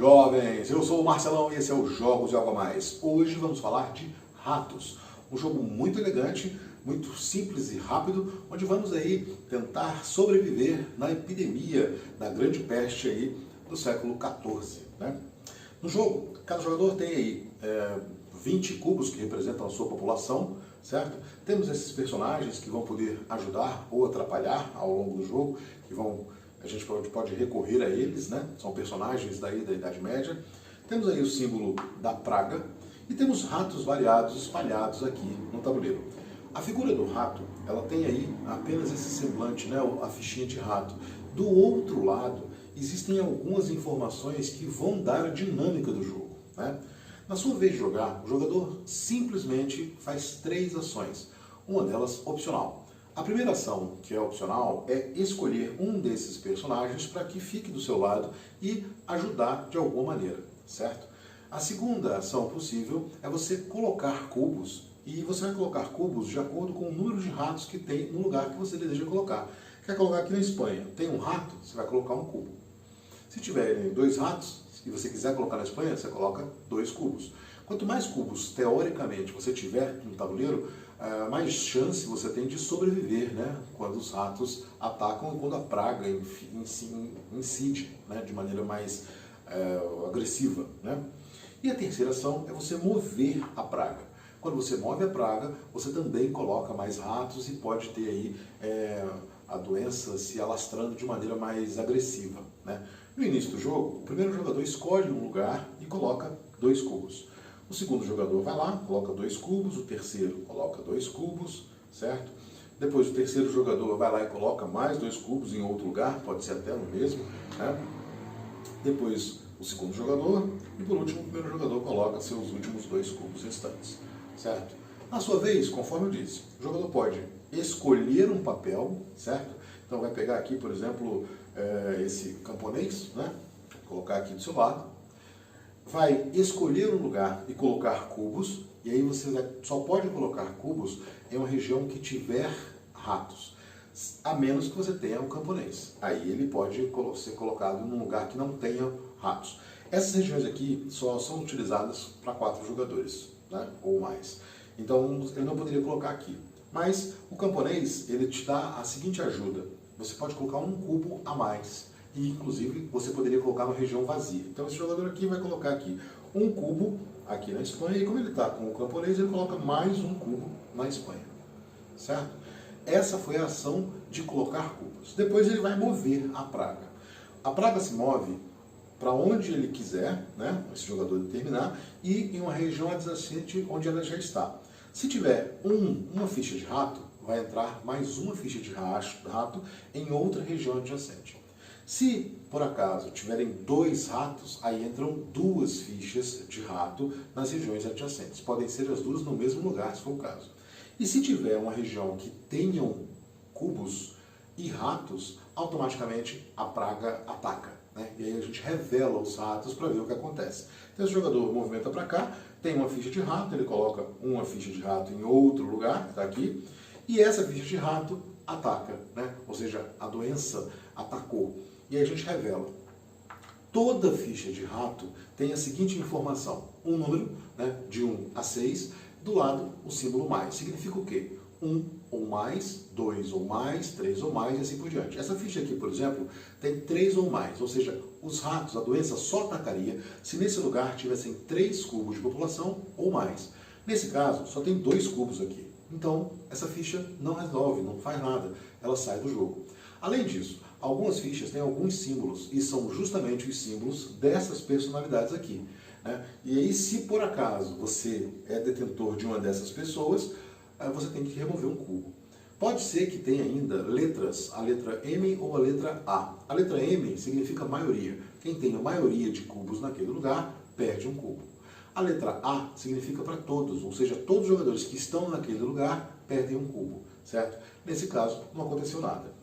Jovens, eu sou o Marcelão e esse é o Jogos de Algo a Mais. Hoje vamos falar de Ratos, um jogo muito elegante, muito simples e rápido, onde vamos aí tentar sobreviver na epidemia da grande peste aí do século XIV, né? No jogo, cada jogador tem aí 20 cubos que representam a sua população, certo? Temos esses personagens que vão poder ajudar ou atrapalhar ao longo do jogo, a gente pode recorrer a eles, né? São personagens daí da Idade Média. Temos aí o símbolo da praga e temos ratos variados espalhados aqui no tabuleiro. A figura do rato, ela tem aí apenas esse semblante, né? A fichinha de rato. Do outro lado, existem algumas informações que vão dar a dinâmica do jogo, né? Na sua vez de jogar, o jogador simplesmente faz 3 ações, uma delas opcional. A primeira ação, que é opcional, é escolher um desses personagens para que fique do seu lado e ajudar de alguma maneira, certo? A segunda ação possível é você colocar cubos, e você vai colocar cubos de acordo com o número de ratos que tem no lugar que você deseja colocar. Quer colocar aqui na Espanha, tem um rato, você vai colocar um cubo. Se tiver 2 ratos, e você quiser colocar na Espanha, você coloca 2 cubos. Quanto mais cubos, teoricamente, você tiver no tabuleiro, mais chance você tem de sobreviver, né? Quando os ratos atacam e quando a praga incide, né? De maneira mais agressiva, né? E a terceira ação é você mover a praga. Quando você move a praga, você também coloca mais ratos e pode ter aí a doença se alastrando de maneira mais agressiva, né? No início do jogo, o primeiro jogador escolhe um lugar e coloca 2 cubos. O segundo jogador vai lá, coloca 2 cubos, o terceiro coloca 2 cubos, certo? Depois o terceiro jogador vai lá e coloca mais 2 cubos em outro lugar, pode ser até no mesmo, né? Depois o segundo jogador e por último o primeiro jogador coloca seus últimos 2 cubos restantes, certo? Na sua vez, conforme eu disse, o jogador pode escolher um papel, certo? Então vai pegar aqui, por exemplo, esse camponês, né? Vou colocar aqui do seu lado. Vai escolher um lugar e colocar cubos, e aí você só pode colocar cubos em uma região que tiver ratos, a menos que você tenha um camponês. Aí ele pode ser colocado num lugar que não tenha ratos. Essas regiões aqui só são utilizadas para 4 jogadores, né, ou mais. Então ele não poderia colocar aqui. Mas o camponês, ele te dá a seguinte ajuda: você pode colocar um cubo a mais. E, inclusive, você poderia colocar uma região vazia. Então, esse jogador aqui vai colocar aqui um cubo aqui na Espanha, e como ele está com o camponês, ele coloca mais um cubo na Espanha, certo? Essa foi a ação de colocar cubos. Depois ele vai mover a praga. A praga se move para onde ele quiser, né, esse jogador determinar, e em uma região adjacente onde ela já está. Se tiver uma ficha de rato, vai entrar mais uma ficha de rato em outra região adjacente. Se, por acaso, tiverem 2 ratos, aí entram 2 fichas de rato nas regiões adjacentes. Podem ser as 2 no mesmo lugar, se for o caso. E se tiver uma região que tenham cubos e ratos, automaticamente a praga ataca, né? E aí a gente revela os ratos para ver o que acontece. Então esse jogador movimenta para cá, tem uma ficha de rato, ele coloca uma ficha de rato em outro lugar, que está aqui, e essa ficha de rato ataca, né? Ou seja, a doença atacou. E aí a gente revela. Toda ficha de rato tem a seguinte informação: um número, né, de 1 a 6, do lado o símbolo mais. Significa o quê? 1 ou mais, 2 ou mais, 3 ou mais e assim por diante. Essa ficha aqui, por exemplo, tem 3 ou mais, ou seja, os ratos, a doença só atacaria se nesse lugar tivessem 3 cubos de população ou mais. Nesse caso, só tem 2 cubos aqui. Então, essa ficha não resolve, não faz nada, ela sai do jogo. Além disso, algumas fichas têm alguns símbolos, e são justamente os símbolos dessas personalidades aqui, né? E aí, se por acaso você é detentor de uma dessas pessoas, você tem que remover um cubo. Pode ser que tenha ainda letras, a letra M ou a letra A. A letra M significa maioria. Quem tem a maioria de cubos naquele lugar, perde um cubo. A letra A significa para todos, ou seja, todos os jogadores que estão naquele lugar perdem um cubo, certo? Nesse caso, não aconteceu nada.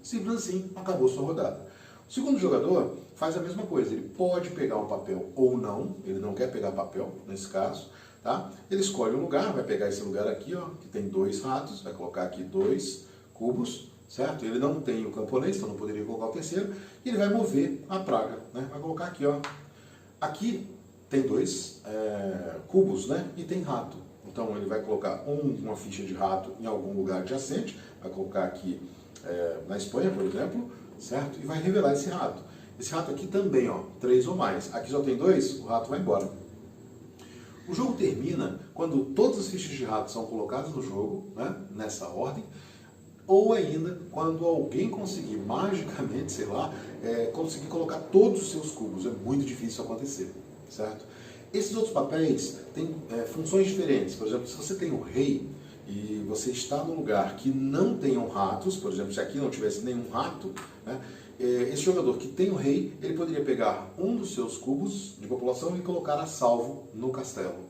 Simples assim, acabou sua rodada. O segundo jogador faz a mesma coisa, ele pode pegar um papel ou não, ele não quer pegar papel nesse caso, tá? Ele escolhe um lugar, vai pegar esse lugar aqui, ó, que tem 2 ratos, vai colocar aqui 2 cubos, certo? Ele não tem o camponês, então não poderia colocar o terceiro, e ele vai mover a praga, né? Vai colocar aqui, ó, Aqui tem dois cubos, né? E tem rato. Então ele vai colocar uma ficha de rato em algum lugar adjacente, vai colocar aqui na Espanha, por exemplo, certo? E vai revelar esse rato. Esse rato aqui também, ó, 3 ou mais. Aqui só tem 2, o rato vai embora. O jogo termina quando todas as fichas de rato são colocadas no jogo, né? Nessa ordem, ou ainda quando alguém conseguir magicamente, sei lá, conseguir colocar todos os seus cubos. É muito difícil isso acontecer, certo? Esses outros papéis têm funções diferentes. Por exemplo, se você tem o rei e você está num lugar que não tenham ratos, por exemplo, se aqui não tivesse nenhum rato, né, esse jogador que tem o rei, ele poderia pegar um dos seus cubos de população e colocar a salvo no castelo.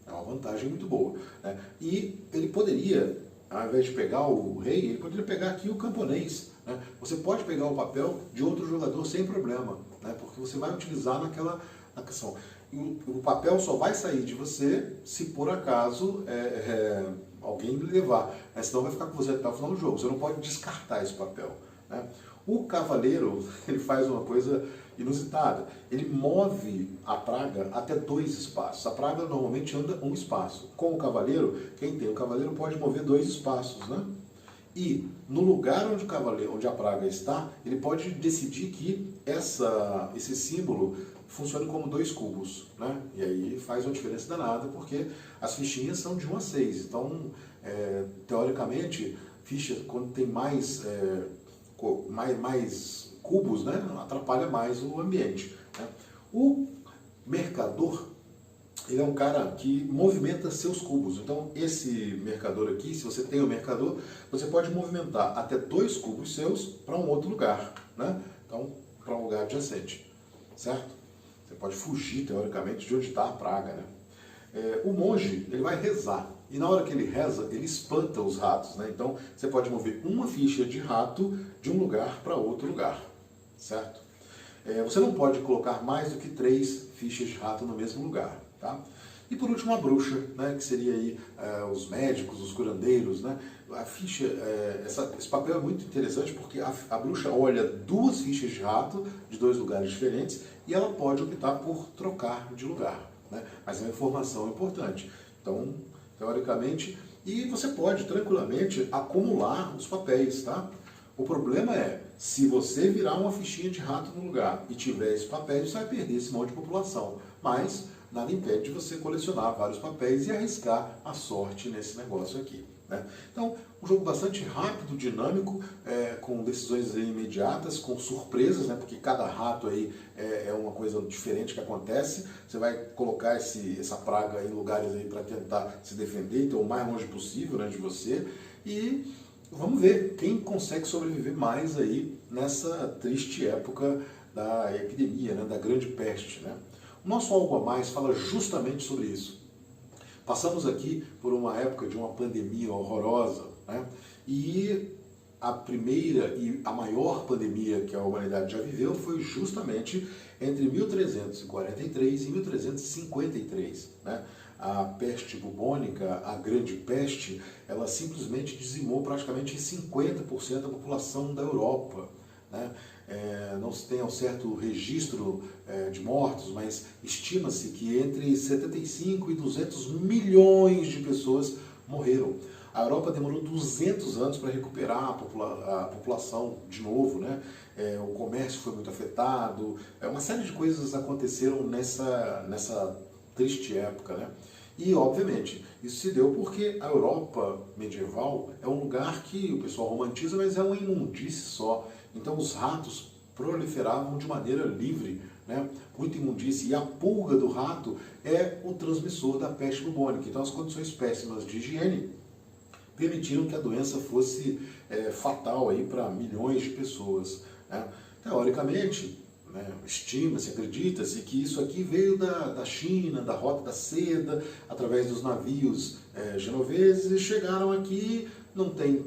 É uma vantagem muito boa, né? E ele poderia, ao invés de pegar o rei, ele poderia pegar aqui o camponês, né? Você pode pegar o papel de outro jogador sem problema, né? Porque você vai utilizar naquela ação. E o papel só vai sair de você se por acaso alguém lhe levar, né? Senão vai ficar com você até o final do jogo. Você não pode descartar esse papel, né? O cavaleiro, ele faz uma coisa inusitada. Ele move a praga até 2 espaços. A praga normalmente anda um espaço. Com o cavaleiro, quem tem o cavaleiro pode mover 2 espaços, né? E no lugar onde o cavaleiro, onde a praga está, ele pode decidir que esse símbolo funcione como 2 cubos, né? E aí faz uma diferença danada, porque as fichinhas são de 1 a 6. Então, teoricamente, ficha quando tem mais cubos, né, atrapalha mais o ambiente, né? O mercador, ele é um cara que movimenta seus cubos. Então, esse mercador aqui, se você tem o mercador, você pode movimentar até 2 cubos seus para um outro lugar, né? Então, para um lugar adjacente, certo? Você pode fugir, teoricamente, de onde está a praga, né? O monge, ele vai rezar. E na hora que ele reza, ele espanta os ratos, né? Então, você pode mover uma ficha de rato de um lugar para outro lugar, certo? Você não pode colocar mais do que 3 fichas de rato no mesmo lugar, tá? E por último, a bruxa, né? Que seria aí os médicos, os curandeiros, né? A ficha, esse papel é muito interessante porque a bruxa olha 2 fichas de rato de 2 lugares diferentes e ela pode optar por trocar de lugar, né? Mas é uma informação importante. Então, teoricamente, e você pode tranquilamente acumular os papéis, tá? O problema é, se você virar uma fichinha de rato no lugar e tiver esse papel, você vai perder esse monte de população. Mas nada impede de você colecionar vários papéis e arriscar a sorte nesse negócio aqui, né? Então, um jogo bastante rápido, dinâmico, com decisões aí imediatas, com surpresas, né? Porque cada rato aí é uma coisa diferente que acontece. Você vai colocar essa praga em lugares aí para tentar se defender, então o mais longe possível, né, de você. E vamos ver quem consegue sobreviver mais aí nessa triste época da epidemia, né, da grande peste, né? O nosso Algo a Mais fala justamente sobre isso. Passamos aqui por uma época de uma pandemia horrorosa, né? E a primeira e a maior pandemia que a humanidade já viveu foi justamente entre 1343 e 1353, né? A peste bubônica, a grande peste, ela simplesmente dizimou praticamente 50% da população da Europa, né? Não se tem ao certo registro de mortos, mas estima-se que entre 75 e 200 milhões de pessoas morreram. A Europa demorou 200 anos para recuperar a população de novo, né? O comércio foi muito afetado, uma série de coisas aconteceram nessa triste época, né? E, obviamente, isso se deu porque a Europa medieval é um lugar que o pessoal romantiza, mas é uma imundície só. Então, os ratos proliferavam de maneira livre, né? Muita imundície. E a pulga do rato é o transmissor da peste bubônica. Então, as condições péssimas de higiene permitiram que a doença fosse fatal para milhões de pessoas, né? Teoricamente, né, estima-se, acredita-se que isso aqui veio da China, da Rota da Seda, através dos navios genoveses, e chegaram aqui, não tem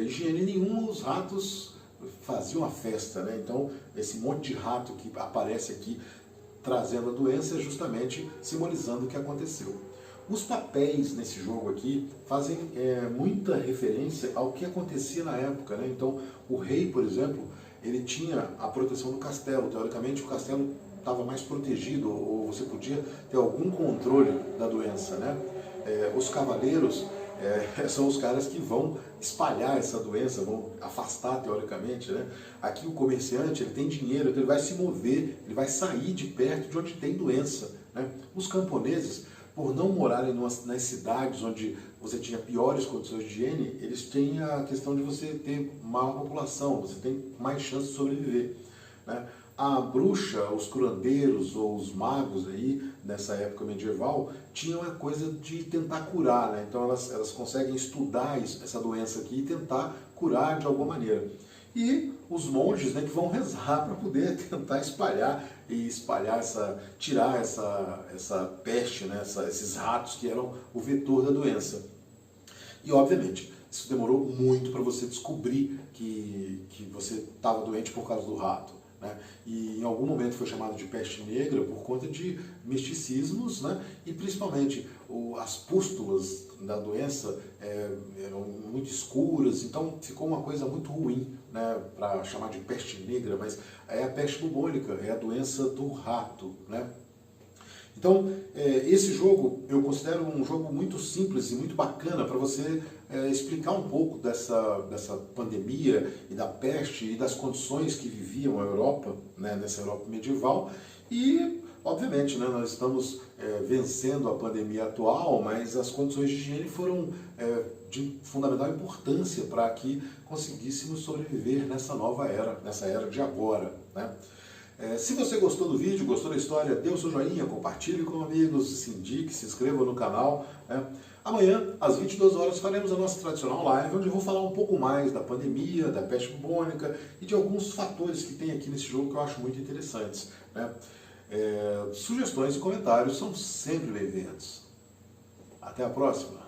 higiene nenhuma, os ratos faziam a festa, né? Então, esse monte de rato que aparece aqui trazendo a doença é justamente simbolizando o que aconteceu. Os papéis nesse jogo aqui fazem muita referência ao que acontecia na época, né? Então, o rei, por exemplo, ele tinha a proteção do castelo. Teoricamente, o castelo estava mais protegido, ou você podia ter algum controle da doença, né? Os cavaleiros são os caras que vão espalhar essa doença, vão afastar teoricamente, né? Aqui o comerciante, ele tem dinheiro, então ele vai se mover, ele vai sair de perto de onde tem doença, né? Os camponeses, por não morarem nas cidades onde você tinha piores condições de higiene, eles têm a questão de você ter maior população, você tem mais chance de sobreviver, né? A bruxa, os curandeiros ou os magos aí, nessa época medieval, tinham a coisa de tentar curar, né? Então elas conseguem estudar essa doença aqui e tentar curar de alguma maneira. E os monges, né, que vão rezar para poder tentar tirar essa peste, né, esses ratos que eram o vetor da doença. E obviamente, isso demorou muito para você descobrir que você estava doente por causa do rato, né? E em algum momento foi chamado de peste negra por conta de misticismos, né? E principalmente as pústulas da doença eram muito escuras, então ficou uma coisa muito ruim, né, para chamar de peste negra, mas é a peste bubônica, é a doença do rato, né? Então, esse jogo eu considero um jogo muito simples e muito bacana para você explicar um pouco dessa pandemia e da peste e das condições que viviam a Europa, né, nessa Europa medieval. E, obviamente, né, nós estamos vencendo a pandemia atual, mas as condições de higiene foram de fundamental importância para que conseguíssemos sobreviver nessa nova era, nessa era de agora, né? Se você gostou do vídeo, gostou da história, dê o seu joinha, compartilhe com amigos, se indique, se inscreva no canal, né? Amanhã, às 22 horas, faremos a nossa tradicional live, onde eu vou falar um pouco mais da pandemia, da peste bubônica e de alguns fatores que tem aqui nesse jogo que eu acho muito interessantes, né? Sugestões e comentários são sempre bem-vindos. Até a próxima!